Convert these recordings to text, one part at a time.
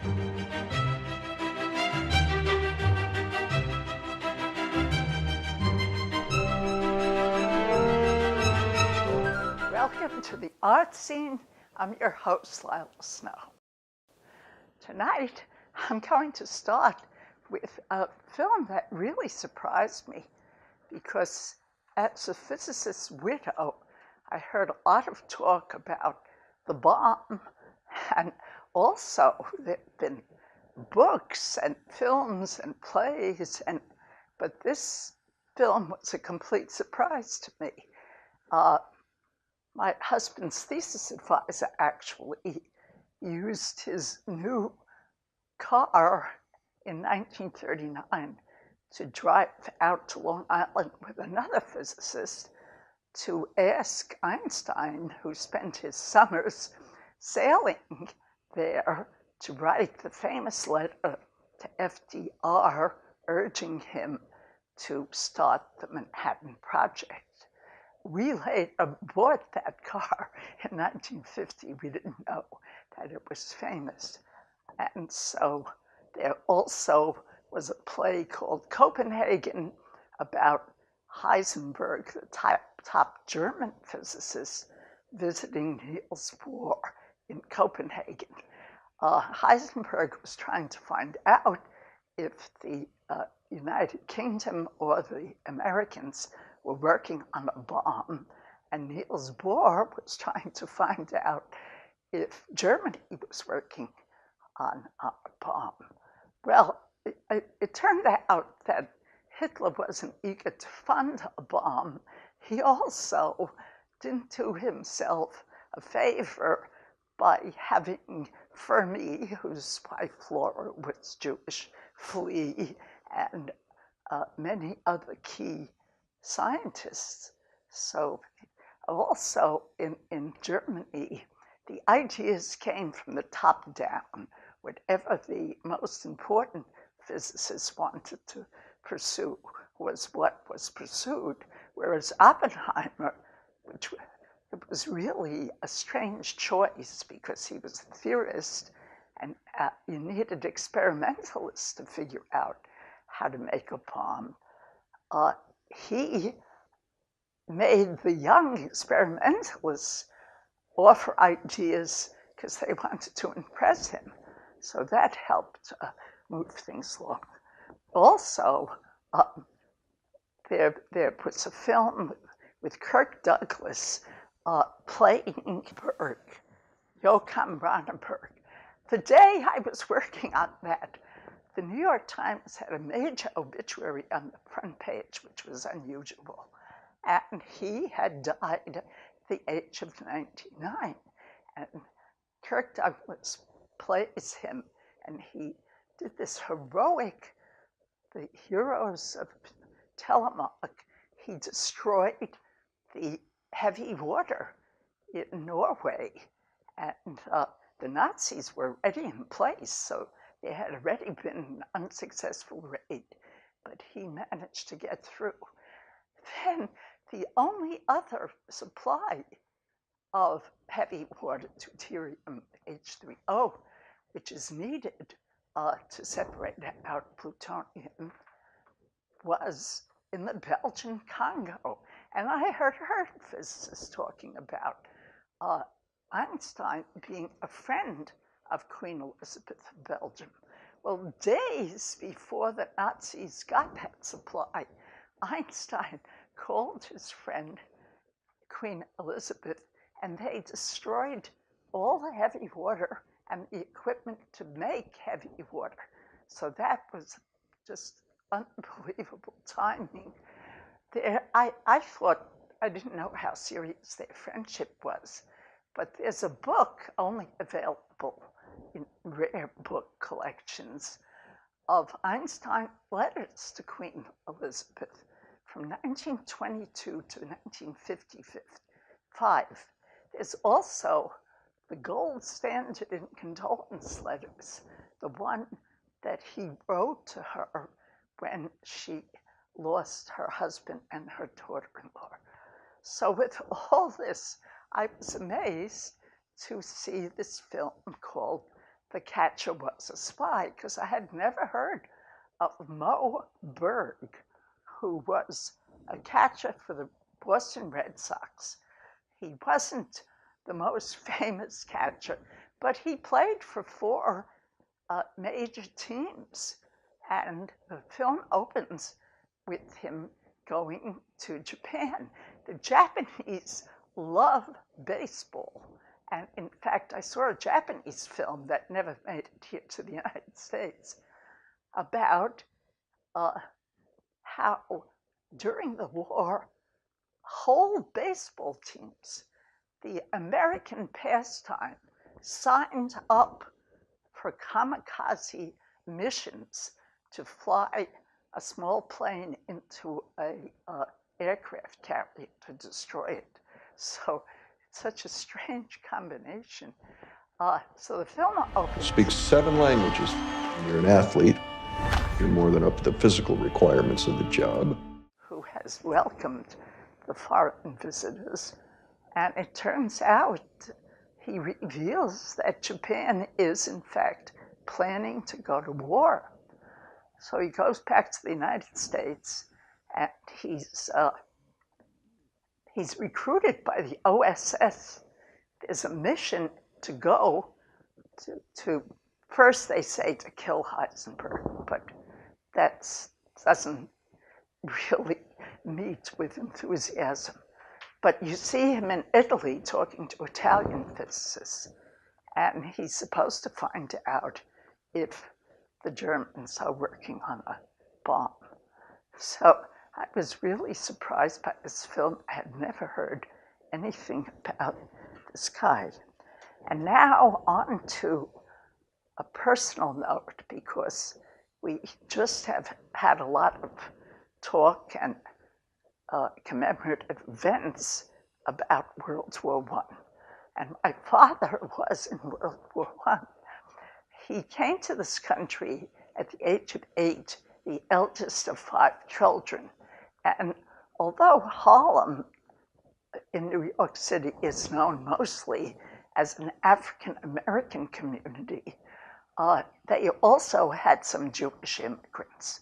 Welcome to the Art Scene. I'm your host, Lila Snow. Tonight, I'm going to start with a film that really surprised me because as a physicist's widow, I heard a lot of talk about the bomb, and also there have been books and films and plays, but this film was a complete surprise to me. My husband's thesis advisor actually used his new car in 1939 to drive out to Long Island with another physicist to ask Einstein, who spent his summers sailing there, to write the famous letter to FDR urging him to start the Manhattan Project. We later bought that car in 1950. We didn't know that it was famous. And so there also was a play called Copenhagen about Heisenberg, the top German physicist, visiting Niels Bohr in Copenhagen. Heisenberg was trying to find out if the United Kingdom or the Americans were working on a bomb, and Niels Bohr was trying to find out if Germany was working on a bomb. Well, it turned out that Hitler wasn't eager to fund a bomb. He also didn't do himself a favor by having Fermi, whose wife Flora was Jewish, flee, and many other key scientists. So also in Germany, the ideas came from the top down. Whatever the most important physicists wanted to pursue was what was pursued, whereas Oppenheimer, which it was really a strange choice because he was a theorist and you needed experimentalists to figure out how to make a bomb. He made the young experimentalists offer ideas because they wanted to impress him. So that helped move things along. Also, there was a film with Kirk Douglas playing Berg, Joachim Ronneberg. The day I was working on that, the New York Times had a major obituary on the front page, which was unusual. And he had died at the age of 99. And Kirk Douglas plays him, and he did this heroic, the heroes of Telemark. He destroyed the heavy water in Norway, and the Nazis were already in place, so there had already been an unsuccessful raid, but he managed to get through. Then the only other supply of heavy water, deuterium H3O, which is needed to separate out plutonium, was in the Belgian Congo. And I heard physicists talking about Einstein being a friend of Queen Elizabeth of Belgium. Well, days before the Nazis got that supply, Einstein called his friend Queen Elizabeth, and they destroyed all the heavy water and the equipment to make heavy water. So that was just unbelievable timing. I thought, I didn't know how serious their friendship was, but there's a book only available in rare book collections of Einstein letters to Queen Elizabeth from 1922 to 1955. There's also the gold standard in condolence letters, the one that he wrote to her when she lost her husband and her daughter-in-law. So with all this, I was amazed to see this film called the catcher was a spy, because I had never heard of Mo Berg, who was a catcher for the Boston Red Sox. He wasn't the most famous catcher, but he played for 4 major teams. And the film opens with him going to Japan. The Japanese love baseball. And in fact, I saw a Japanese film that never made it here to the United States about how during the war, whole baseball teams, the American pastime, signed up for kamikaze missions to fly a small plane into a aircraft carrier to destroy it. So it's such a strange combination. So the film opens. Speaks 7 languages. When you're an athlete, you're more than up to the physical requirements of the job. Who has welcomed the foreign visitors. And it turns out he reveals that Japan is, in fact, planning to go to war. So he goes back to the United States, and he's recruited by the OSS. There's a mission to go to first they say to kill Heisenberg, but that doesn't really meet with enthusiasm. But you see him in Italy talking to Italian physicists, and he's supposed to find out if the Germans are working on a bomb. So I was really surprised by this film. I had never heard anything about this guy. And now on to a personal note, because we just have had a lot of talk and commemorative events about World War I. And my father was in World War I. He came to this country at the age of 8, the eldest of 5 children. And although Harlem in New York City is known mostly as an African-American community, they also had some Jewish immigrants.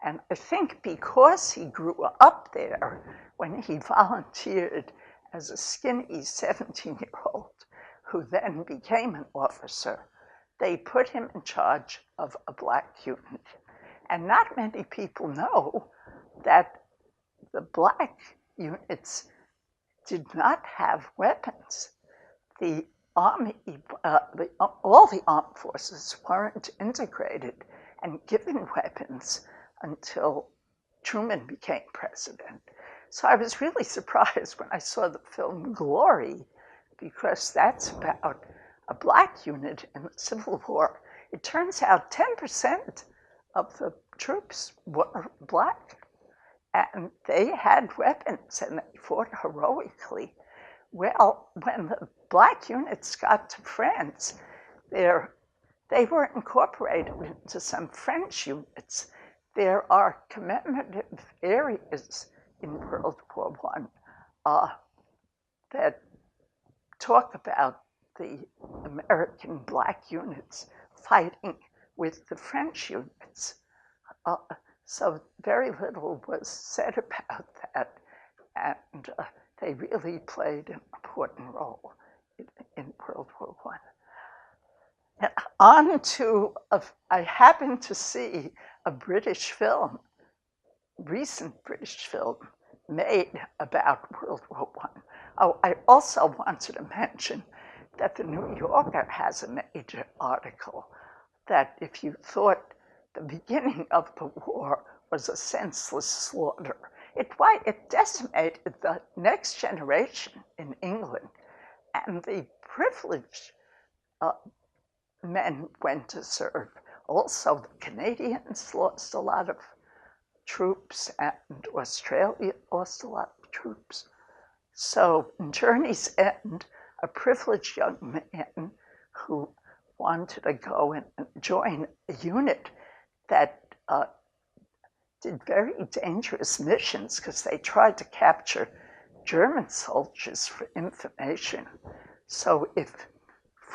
And I think because he grew up there, when he volunteered as a skinny 17-year-old who then became an officer, they put him in charge of a black unit. And not many people know that the black units did not have weapons. The Army, all the armed forces weren't integrated and given weapons until Truman became president. So I was really surprised when I saw the film Glory, because that's about a black unit in the Civil War. It turns out 10% of the troops were black, and they had weapons and they fought heroically. Well, when the black units got to France, they were incorporated into some French units. There are commemorative areas in World War I that talk about the American black units fighting with the French units. So very little was said about that, and they really played an important role in World War I. And on to, I happened to see a British film, recent British film, made about World War I. Oh, I also wanted to mention that the New Yorker has a major article that if you thought the beginning of the war was a senseless slaughter, it decimated the next generation in England, and the privileged men went to serve. Also, the Canadians lost a lot of troops, and Australia lost a lot of troops. So in Journey's End, a privileged young man who wanted to go and join a unit that did very dangerous missions because they tried to capture German soldiers for information. So if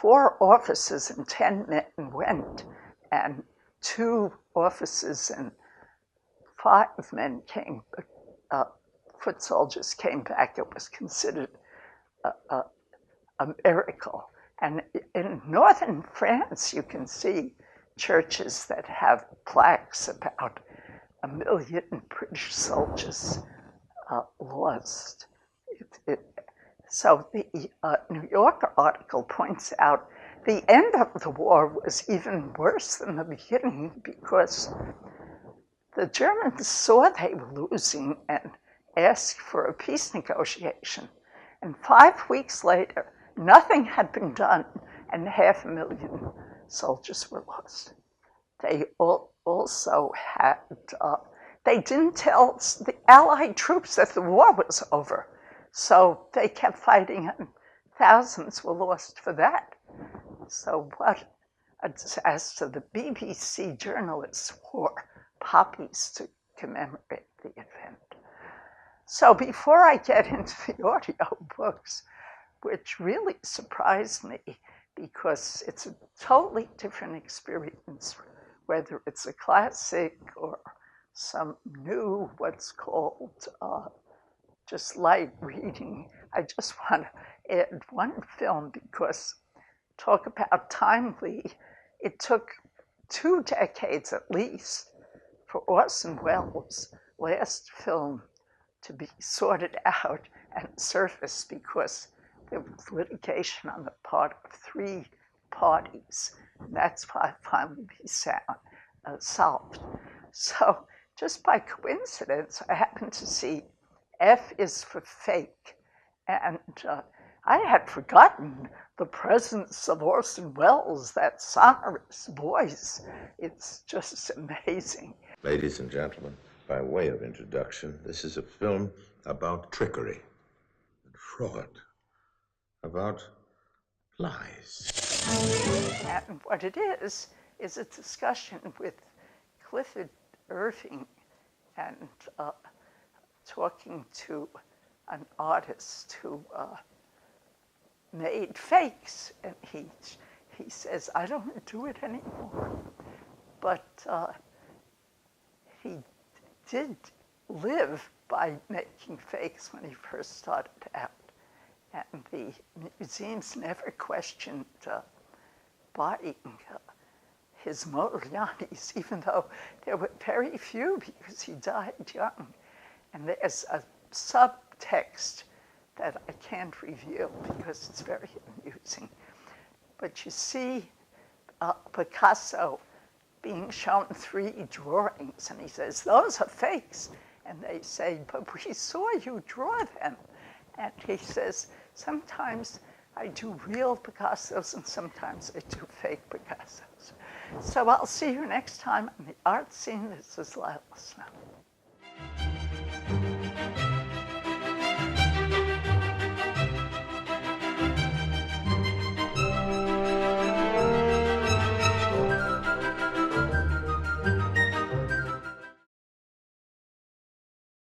4 officers and 10 men went, and 2 officers and 5 men came, foot soldiers came back. It was considered a miracle. And in northern France, you can see churches that have plaques about 1 million British soldiers lost. So the New Yorker article points out the end of the war was even worse than the beginning, because the Germans saw they were losing and asked for a peace negotiation. And 5 weeks later, nothing had been done, and 500,000 soldiers were lost. They also had, they didn't tell the Allied troops that the war was over. So they kept fighting, and thousands were lost for that. So what a disaster. The BBC journalists wore poppies to commemorate the event. So before I get into the audio books, which really surprised me because it's a totally different experience, whether it's a classic or some new, what's called just light reading. I just want to add one film because talk about timely. It took 2 decades at least for Orson Welles' last film to be sorted out and surface, because there was litigation on the part of 3 parties. And that's why it finally be solved. So just by coincidence, I happened to see F is for Fake. And I had forgotten the presence of Orson Welles, that sonorous voice. It's just amazing. Ladies and gentlemen, by way of introduction, this is a film about trickery and fraud, about lies. And what it is a discussion with Clifford Irving and talking to an artist who made fakes. And he says, I don't do it anymore. But he did live by making fakes when he first started out. And the museums never questioned buying his Modigliani's, even though there were very few because he died young. And there's a subtext that I can't reveal because it's very amusing. But you see Picasso being shown 3 drawings, and he says, those are fakes. And they say, but we saw you draw them. And he says, sometimes I do real Picassos and sometimes I do fake Picassos. So I'll see you next time on the art scene. This is Lila Snow.